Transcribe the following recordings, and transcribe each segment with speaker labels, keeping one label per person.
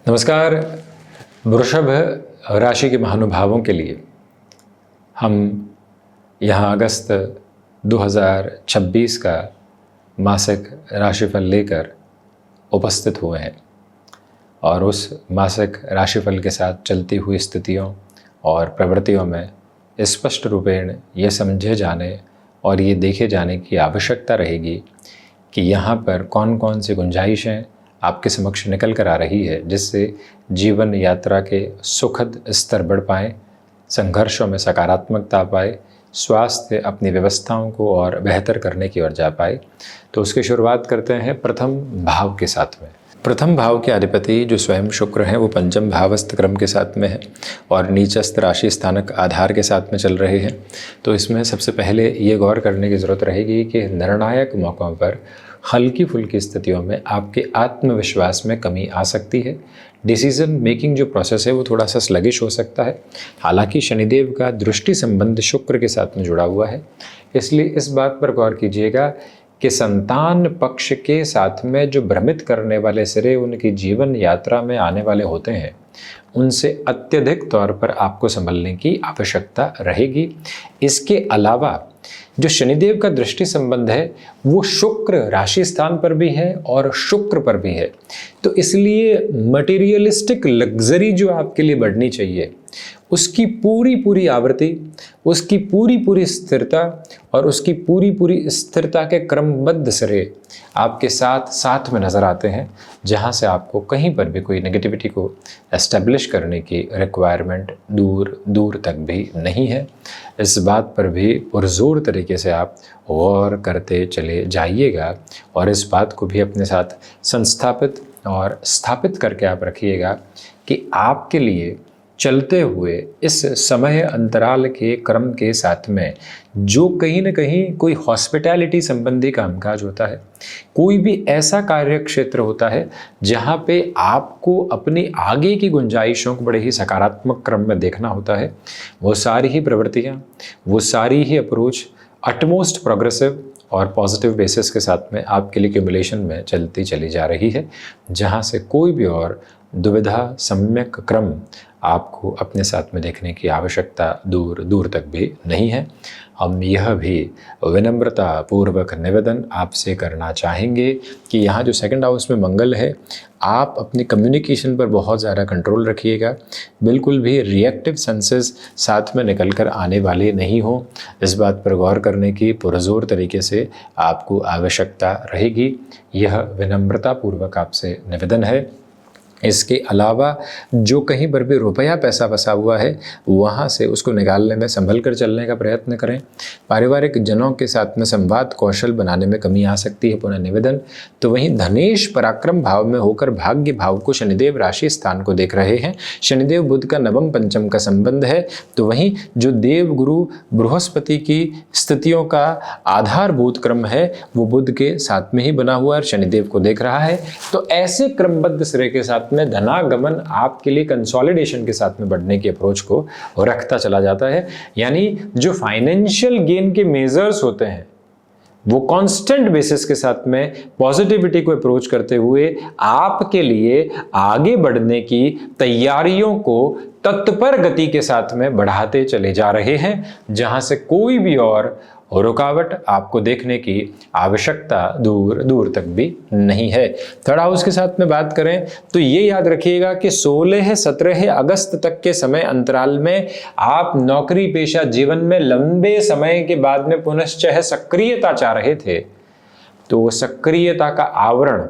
Speaker 1: नमस्कार। वृषभ राशि के महानुभावों के लिए हम यहाँ अगस्त 2026 का मासिक राशिफल लेकर उपस्थित हुए हैं और उस मासिक राशिफल के साथ चलती हुई स्थितियों और प्रवृत्तियों में स्पष्ट रूपेण ये समझे जाने और ये देखे जाने की आवश्यकता रहेगी कि यहाँ पर कौन कौन सी गुंजाइशें आपके समक्ष निकल कर आ रही है, जिससे जीवन यात्रा के सुखद स्तर बढ़ पाएँ, संघर्षों में सकारात्मकता पाए, स्वास्थ्य अपनी व्यवस्थाओं को और बेहतर करने की ओर जा पाए। तो उसकी शुरुआत करते हैं प्रथम भाव के साथ में। प्रथम भाव के अधिपति जो स्वयं शुक्र हैं वो पंचम भावस्थ क्रम के साथ में है और नीचस्थ राशि स्थानक आधार के साथ में चल रहे हैं। तो इसमें सबसे पहले ये गौर करने की ज़रूरत रहेगी कि निर्णायक मौक़ों पर हल्की फुल्की स्थितियों में आपके आत्मविश्वास में कमी आ सकती है। डिसीज़न मेकिंग जो प्रोसेस है वो थोड़ा सा स्लगिश हो सकता है। हालांकि शनिदेव का दृष्टि संबंध शुक्र के साथ में जुड़ा हुआ है, इसलिए इस बात पर गौर कीजिएगा कि संतान पक्ष के साथ में जो भ्रमित करने वाले सिरे उनकी जीवन यात्रा में आने वाले होते हैं, उनसे अत्यधिक तौर पर आपको संभलने की आवश्यकता रहेगी। इसके अलावा जो शनिदेव का दृष्टि संबंध है वो शुक्र राशि स्थान पर भी है और शुक्र पर भी है। तो इसलिए मटेरियलिस्टिक लग्जरी जो आपके लिए बढ़नी चाहिए, उसकी पूरी पूरी आवृत्ति, उसकी पूरी पूरी स्थिरता और उसकी पूरी पूरी स्थिरता के क्रमबद्ध सिरे आपके साथ साथ में नज़र आते हैं, जहाँ से आपको कहीं पर भी कोई नेगेटिविटी को एस्टेब्लिश करने की रिक्वायरमेंट दूर दूर तक भी नहीं है। इस बात पर भी पुरजोर तरीके से आप गौर करते चले जाइएगा और इस बात को भी अपने साथ संस्थापित और स्थापित करके आप रखिएगा कि आपके लिए चलते हुए इस समय अंतराल के क्रम के साथ में जो कहीं न कहीं कोई हॉस्पिटैलिटी संबंधी कामकाज होता है, कोई भी ऐसा कार्य क्षेत्र होता है जहाँ पे आपको अपनी आगे की गुंजाइशों को बड़े ही सकारात्मक क्रम में देखना होता है, वो सारी ही प्रवृत्तियाँ, वो सारी ही अप्रोच अटमोस्ट प्रोग्रेसिव और पॉजिटिव बेसिस के साथ में आपके लिए क्यूमुलेशन में चलती चली जा रही है, जहाँ से कोई भी और दुविधा सम्यक क्रम आपको अपने साथ में देखने की आवश्यकता दूर दूर तक भी नहीं है। हम यह भी विनम्रता पूर्वक निवेदन आपसे करना चाहेंगे कि यहाँ जो सेकंड हाउस में मंगल है, आप अपनी कम्युनिकेशन पर बहुत ज़्यादा कंट्रोल रखिएगा। बिल्कुल भी रिएक्टिव सेंसेस साथ में निकल कर आने वाले नहीं हो, इस बात पर गौर करने की पुरजोर तरीके से आपको आवश्यकता रहेगी। यह विनम्रता पूर्वक आपसे निवेदन है। इसके अलावा जो कहीं पर भी रुपया पैसा फंसा हुआ है, वहाँ से उसको निकालने में संभल कर चलने का प्रयत्न करें। पारिवारिक जनों के साथ में संवाद कौशल बनाने में कमी आ सकती है, पुनः निवेदन। तो वहीं धनेश पराक्रम भाव में होकर भाग्य भाव को शनिदेव राशि स्थान को देख रहे हैं। शनिदेव बुध का नवम पंचम का संबंध है, तो वहीं जो देव गुरु बृहस्पति की स्थितियों का आधारभूत क्रम है वो बुध के साथ में ही बना हुआ है, शनिदेव को देख रहा है। तो ऐसे क्रमबद्ध सिरे के साथ में धनागमन आपके लिए कंसोलिडेशन के साथ में बढ़ने की अप्रोच को रखता चला जाता है। यानी जो फाइनेंशियल गेन के मेजर्स होते हैं वो कांस्टेंट बेसिस के साथ में पॉजिटिविटी को अप्रोच करते हुए आपके लिए आगे बढ़ने की तैयारियों को तत्पर गति के साथ में बढ़ाते चले जा रहे हैं, जहां से कोई भी और रुकावट आपको देखने की आवश्यकता दूर दूर तक भी नहीं है। थर्ड हाउस के साथ में बात करें तो ये याद रखिएगा कि 16-17 अगस्त तक के समय अंतराल में आप नौकरी पेशा जीवन में लंबे समय के बाद में पुनश्च सक्रियता चाह रहे थे, तो वो सक्रियता का आवरण,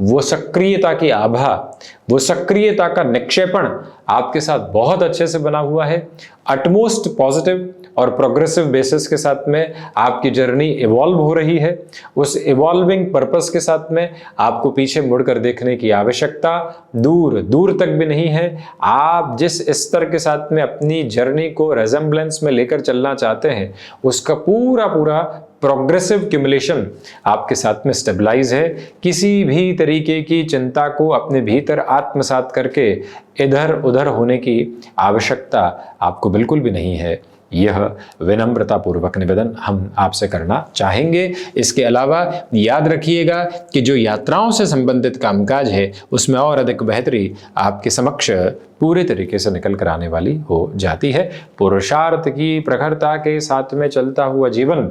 Speaker 1: वो सक्रियता की आभा, वो सक्रियता का निक्षेपण आपके साथ बहुत अच्छे से बना हुआ है। अटमोस्ट पॉजिटिव और प्रोग्रेसिव बेसिस के साथ में आपकी जर्नी इवॉल्व हो रही है। उस इवॉल्विंग पर्पस के साथ में आपको पीछे मुड़कर देखने की आवश्यकता दूर दूर तक भी नहीं है। आप जिस स्तर के साथ में अपनी जर्नी को रेजेम्बलेंस में लेकर चलना चाहते हैं, उसका पूरा पूरा प्रोग्रेसिव क्यूमुलेशन आपके साथ में स्टेबलाइज है। किसी भी तरीके की चिंता को अपने भीतर आत्मसात करके इधर उधर होने की आवश्यकता आपको बिल्कुल भी नहीं है। यह विनम्रतापूर्वक निवेदन हम आपसे करना चाहेंगे। इसके अलावा याद रखिएगा कि जो यात्राओं से संबंधित कामकाज है उसमें और अधिक बेहतरी आपके समक्ष पूरे तरीके से निकल कर आने वाली हो जाती है। पुरुषार्थ की प्रखरता के साथ में चलता हुआ जीवन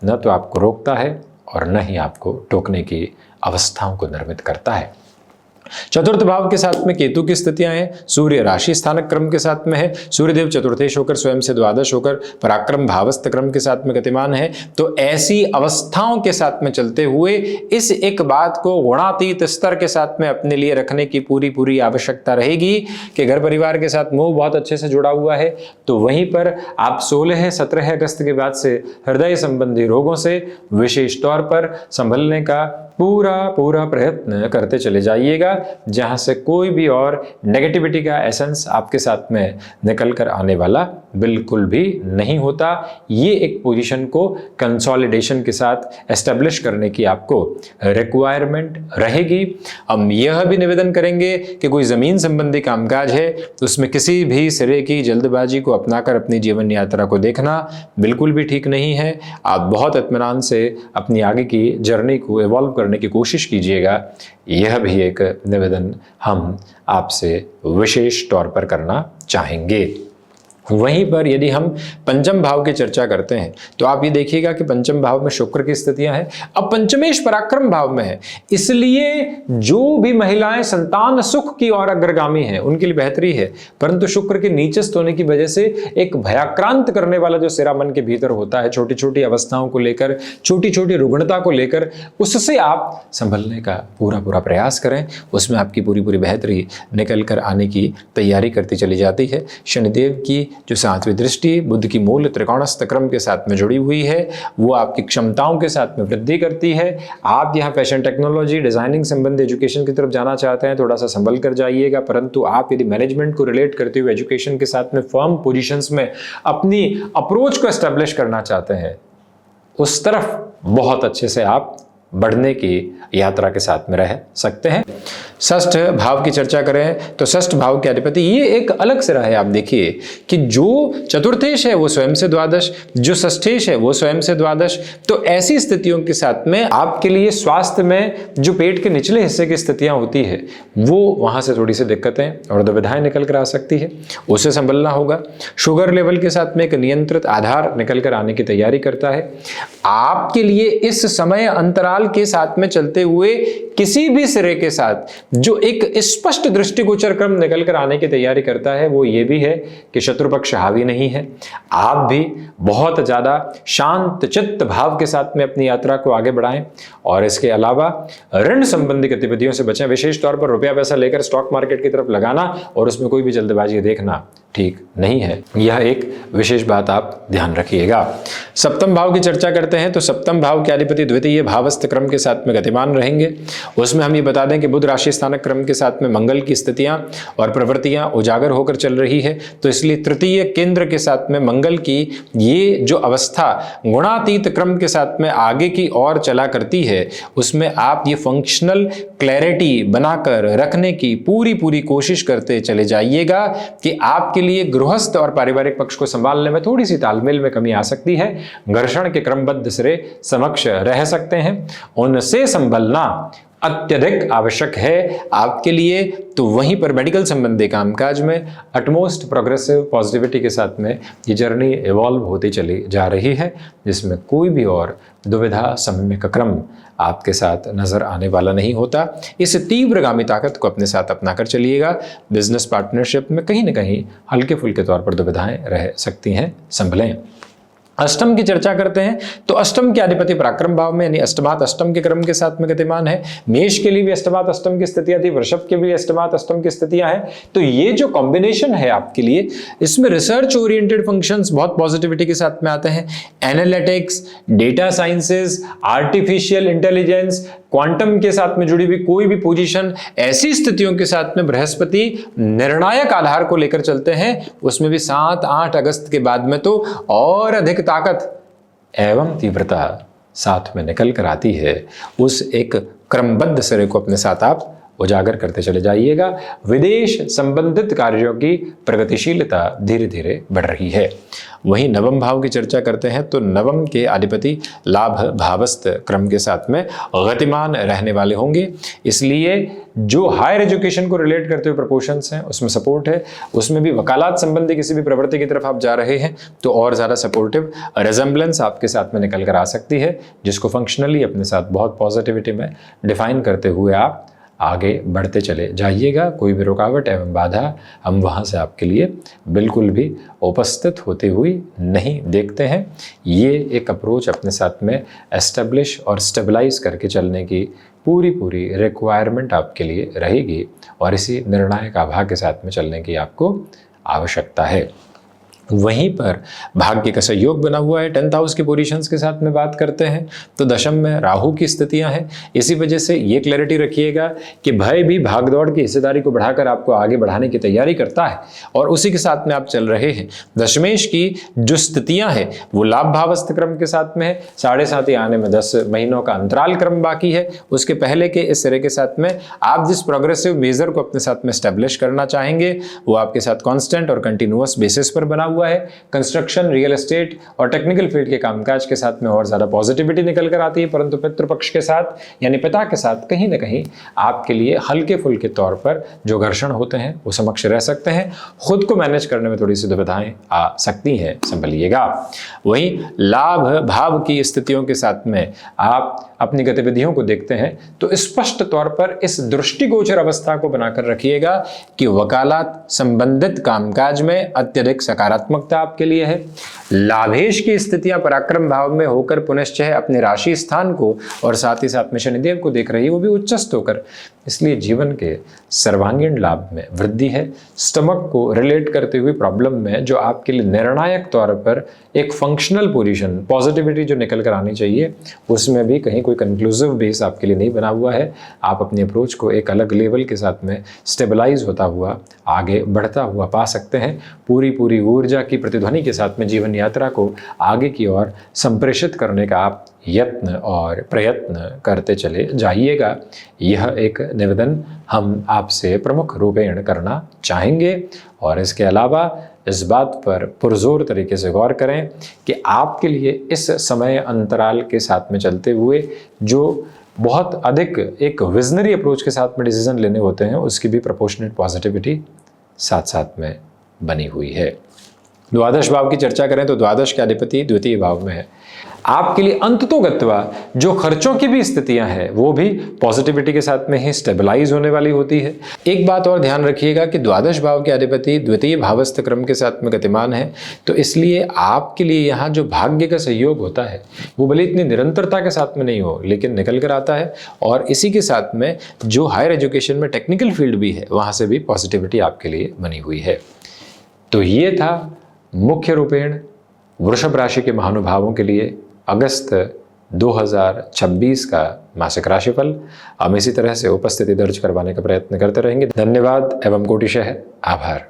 Speaker 1: न तो आपको रोकता है और न ही आपको टोकने की अवस्थाओं को निर्मित करता है। चतुर्थ भाव के साथ में केतु की स्थितियां हैं। सूर्य राशि स्थानक क्रम के साथ में है। सूर्यदेव चतुर्थेश होकर स्वयं से द्वादश होकर पराक्रम भावस्थ क्रम के साथ में गतिमान है। तो ऐसी अवस्थाओं के साथ में चलते हुए इस एक बात को गुणातीत स्तर के साथ में अपने लिए रखने की पूरी आवश्यकता रहेगी कि घर परिवार के साथ मोह बहुत अच्छे से जुड़ा हुआ है, तो वहीं पर आप 16-17 अगस्त के बाद से हृदय संबंधी रोगों से विशेष तौर पर संभलने का पूरा प्रयत्न करते चले जाइएगा, जहां से कोई भी और नेगेटिविटी का एसेंस आपके साथ में निकल कर आने वाला बिल्कुल भी नहीं होता। ये एक पोजीशन को कंसोलिडेशन के साथ एस्टेब्लिश करने की आपको रिक्वायरमेंट रहेगी। हम यह भी निवेदन करेंगे कि कोई जमीन संबंधी कामकाज है तो उसमें किसी भी सिरे की जल्दबाजी को अपनाकर अपनी जीवन यात्रा को देखना बिल्कुल भी ठीक नहीं है। आप बहुत इत्मीनान से अपनी आगे की जर्नी को इवॉल्व करने की कोशिश कीजिएगा। यह भी एक निवेदन हम आपसे विशेष तौर पर करना चाहेंगे। वहीं पर यदि हम पंचम भाव की चर्चा करते हैं तो आप ये देखिएगा कि पंचम भाव में शुक्र की स्थितियां हैं। अब पंचमेश पराक्रम भाव में है, इसलिए जो भी महिलाएं संतान सुख की ओर अग्रगामी हैं उनके लिए बेहतरी है, परंतु शुक्र के नीचस्थ होने की वजह से एक भयाक्रांत करने वाला जो सिरा मन के भीतर होता है, छोटी छोटी अवस्थाओं को लेकर, छोटी छोटी रुग्णता को लेकर, उससे आप संभलने का पूरा प्रयास करें। उसमें आपकी पूरी बेहतरी निकल कर आने की तैयारी करती चली जाती है। शनिदेव की जो 7वीं दृष्टि बुध की मूल त्रिकोणस्थ क्रम के साथ में जुड़ी हुई है, वो आपकी क्षमताओं के साथ में वृद्धि करती है। आप यहाँ फैशन टेक्नोलॉजी डिजाइनिंग संबंधी एजुकेशन की तरफ जाना चाहते हैं, थोड़ा सा संभल कर जाइएगा, परंतु आप यदि मैनेजमेंट को रिलेट करते हुए एजुकेशन के साथ में फर्म पोजीशंस में अपनी अप्रोच को एस्टेब्लिश करना चाहते हैं, उस तरफ बहुत अच्छे से आप बढ़ने की यात्रा के साथ में रह सकते हैं। षष्ठ भाव की चर्चा करें तो षष्ठ भाव के अधिपति ये एक अलग सिरा है। आप देखिए कि जो चतुर्थेश है वो स्वयं से द्वादश, जो षष्ठेश है वो स्वयं से द्वादश। तो ऐसी स्थितियों के साथ में आपके लिए स्वास्थ्य में जो पेट के निचले हिस्से की स्थितियां होती है वो वहां से थोड़ी सी दिक्कतें और दुविधाएं निकल कर आ सकती है, उसे संभलना होगा। शुगर लेवल के साथ में एक नियंत्रित आधार निकल कर आने की तैयारी करता है। आपके लिए इस समय अंतराल के साथ में चलते हुए किसी भी सिरे के साथ जो एक स्पष्ट दृष्टिगोचर क्रम निकल कर आने की तैयारी करता है वो ये भी है कि शत्रु पक्ष हावी नहीं है। आप भी बहुत ज्यादा शांत चित्त भाव के साथ में अपनी यात्रा को आगे बढ़ाएं और इसके अलावा ऋण संबंधी गतिविधियों से बचें। विशेष तौर पर रुपया पैसा लेकर स्टॉक मार्केट की तरफ लगाना और उसमें कोई भी जल्दबाजी देखना ठीक नहीं है। यह एक विशेष बात आप ध्यान रखिएगा। सप्तम भाव की चर्चा करते हैं तो सप्तम भाव के अधिपति द्वितीय भावस्थ क्रम के साथ में गतिमान रहेंगे। उसमें हम ये बता दें कि बुध राशि स्थानक क्रम के साथ में मंगल की स्थितियां और प्रवृत्तियां उजागर होकर चल रही है, तो इसलिए तृतीय केंद्र के साथ में मंगल की ये जो अवस्था गुणातीत क्रम के साथ में आगे की ओर चला करती है, उसमें आप ये फंक्शनल क्लैरिटी बनाकर रखने की पूरी कोशिश करते चले जाइएगा कि आपके लिए गृहस्थ और पारिवारिक पक्ष को संभालने में थोड़ी सी तालमेल में कमी आ सकती है। घर्षण के क्रमबद्ध सिरे समक्ष रह सकते हैं, उनसे संभलना अत्यधिक आवश्यक है आपके लिए। तो वहीं पर मेडिकल संबंधी कामकाज में अटमोस्ट प्रोग्रेसिव पॉजिटिविटी के साथ में ये जर्नी इवॉल्व होती चली जा रही है, जिसमें कोई भी और दुविधा सम्यक क्रम आपके साथ नजर आने वाला नहीं होता। इस तीव्रगामी ताकत को अपने साथ अपनाकर चलिएगा। बिजनेस पार्टनरशिप में कहीं न कहीं हल्के फुल्के तौर पर दुविधाएं रह सकती हैं, संभलें। अष्टम की चर्चा करते हैं तो अष्टम के अधिपति पराक्रम भाव में यानी अष्टमात अष्टम के क्रम के साथ में गतिमान है। मेष के लिए भी अष्टमात अष्टम की स्थितियां थी, वृषभ के भी अष्टमात अष्टम की स्थितियां हैं। तो ये जो कॉम्बिनेशन है आपके लिए, इसमें रिसर्च ओरिएंटेड फंक्शंस बहुत पॉजिटिविटी के साथ में आते हैं। Analytics, data sciences, artificial intelligence, quantum के साथ में जुड़ी हुई कोई भी पोजीशन, ऐसी स्थितियों के साथ में बृहस्पति निर्णायक आधार को लेकर चलते हैं। उसमें भी 7-8 अगस्त के बाद में तो और अधिक ताकत एवं तीव्रता साथ में निकल कर आती है। उस एक क्रमबद्ध सिरे को अपने साथ आप उजागर करते चले जाइएगा। विदेश संबंधित कार्यों की प्रगतिशीलता धीरे धीरे बढ़ रही है। वहीं नवम भाव की चर्चा करते हैं तो नवम के अधिपति लाभ भावस्थ क्रम के साथ में गतिमान रहने वाले होंगे, इसलिए जो हायर एजुकेशन को रिलेट करते हुए प्रपोर्शंस हैं उसमें सपोर्ट है। उसमें भी वकालत संबंधी किसी भी प्रवृत्ति की तरफ आप जा रहे हैं तो और ज़्यादा सपोर्टिव रिजेम्बलेंस आपके साथ में निकल कर आ सकती है, जिसको फंक्शनली अपने साथ बहुत पॉजिटिविटी में डिफाइन करते हुए आप आगे बढ़ते चले जाइएगा। कोई भी रुकावट एवं बाधा हम वहाँ से आपके लिए बिल्कुल भी उपस्थित होती हुई नहीं देखते हैं। ये एक अप्रोच अपने साथ में एस्टेब्लिश और स्टेबलाइज करके चलने की पूरी रिक्वायरमेंट आपके लिए रहेगी और इसी निर्णायक आभा के साथ में चलने की आपको आवश्यकता है। वहीं पर भाग्य का सहयोग बना हुआ है 10th हाउस की पोजीशंस के साथ में बात करते हैं तो दशम में राहु की स्थितियां हैं। इसी वजह से ये क्लैरिटी रखिएगा कि भय भी भागदौड़ की हिस्सेदारी को बढ़ाकर आपको आगे बढ़ाने की तैयारी करता है और उसी के साथ में आप चल रहे हैं। दशमेश की जो स्थितियां हैं वो लाभ भावस्थ क्रम के साथ में है। 7.5 आने में 10 महीनों का अंतराल क्रम बाकी है। उसके पहले के इस सिरे के साथ में आप जिस प्रोग्रेसिव मेजर को अपने साथ में स्टैब्लिश करना चाहेंगे वो आपके साथ कॉन्स्टेंट और कंटिन्यूअस बेसिस पर बना हुआ है। कंस्ट्रक्शन, रियल एस्टेट और टेक्निकल फील्ड के कामकाज के साथ में और ज्यादा पॉजिटिविटी निकल कर आती है, परंतु पितृपक्ष के साथ यानी पिता के साथ कहीं ना कहीं आपके लिए हल्के फुल्के तौर पर जो घर्षण होते हैं वो समक्ष रह सकते हैं। खुद को मैनेज करने में थोड़ी सी दुविधाएं आ सकती हैं, संभलिएगा। वहीं लाभ भाव की स्थितियों के साथ में आप अपनी गतिविधियों को देखते हैं तो स्पष्ट तौर पर इस दृष्टिगोचर अवस्था को बनाकर रखिएगा कि वकालत संबंधित कामकाज में अत्यधिक सकारात्मकता आपके लिए है। लाभेश की स्थितियां पराक्रम भाव में होकर पुनश्चय अपने राशि स्थान को और साथ ही साथ में शनिदेव को देख रही है, वो भी उच्चस्थ होकर, इसलिए जीवन के सर्वांगीण लाभ में वृद्धि है। स्टमक को रिलेट करते हुए प्रॉब्लम में जो आपके लिए निर्णायक तौर पर एक फंक्शनल पोजीशन पॉजिटिविटी जो निकल कर आनी चाहिए उसमें भी कहीं कोई कंक्लूसिव बेस आपके लिए नहीं बना हुआ है। आप अपनी अप्रोच को एक अलग लेवल के साथ में स्टेबलाइज होता हुआ आगे बढ़ता हुआ पा सकते हैं। पूरी ऊर्जा की प्रतिध्वनि के साथ में जीवन यात्रा को आगे की ओर संप्रेषित करने का आप यत्न और प्रयत्न करते चले जाइएगा। यह एक निवेदन हम आपसे प्रमुख रूपेण करना चाहेंगे और इसके अलावा इस बात पर पुरजोर तरीके से गौर करें कि आपके लिए इस समय अंतराल के साथ में चलते हुए जो बहुत अधिक एक विजनरी अप्रोच के साथ में डिसीजन लेने होते हैं उसकी भी प्रोपोर्शनेट पॉजिटिविटी साथ साथ में बनी हुई है। द्वादश भाव की चर्चा करें तो द्वादश के अधिपति द्वितीय भाव में है। आपके लिए अंततोगत्वा जो खर्चों की भी स्थितियां हैं वो भी पॉजिटिविटी के साथ में ही स्टेबलाइज होने वाली होती है। एक बात और ध्यान रखिएगा कि द्वादश भाव के अधिपति द्वितीय भावस्थ क्रम के साथ में गतिमान है, तो इसलिए आपके लिए यहाँ जो भाग्य का सहयोग होता है वो भले इतनी निरंतरता के साथ में नहीं हो लेकिन निकल कर आता है। और इसी के साथ में जो हायर एजुकेशन में टेक्निकल फील्ड भी है वहाँ से भी पॉजिटिविटी आपके लिए बनी हुई है। तो ये था मुख्य रूपेण वृषभ राशि के महानुभावों के लिए अगस्त 2026 का मासिक राशिफल। हम इसी तरह से उपस्थिति दर्ज करवाने का प्रयत्न करते रहेंगे। धन्यवाद एवं कोटिशः आभार।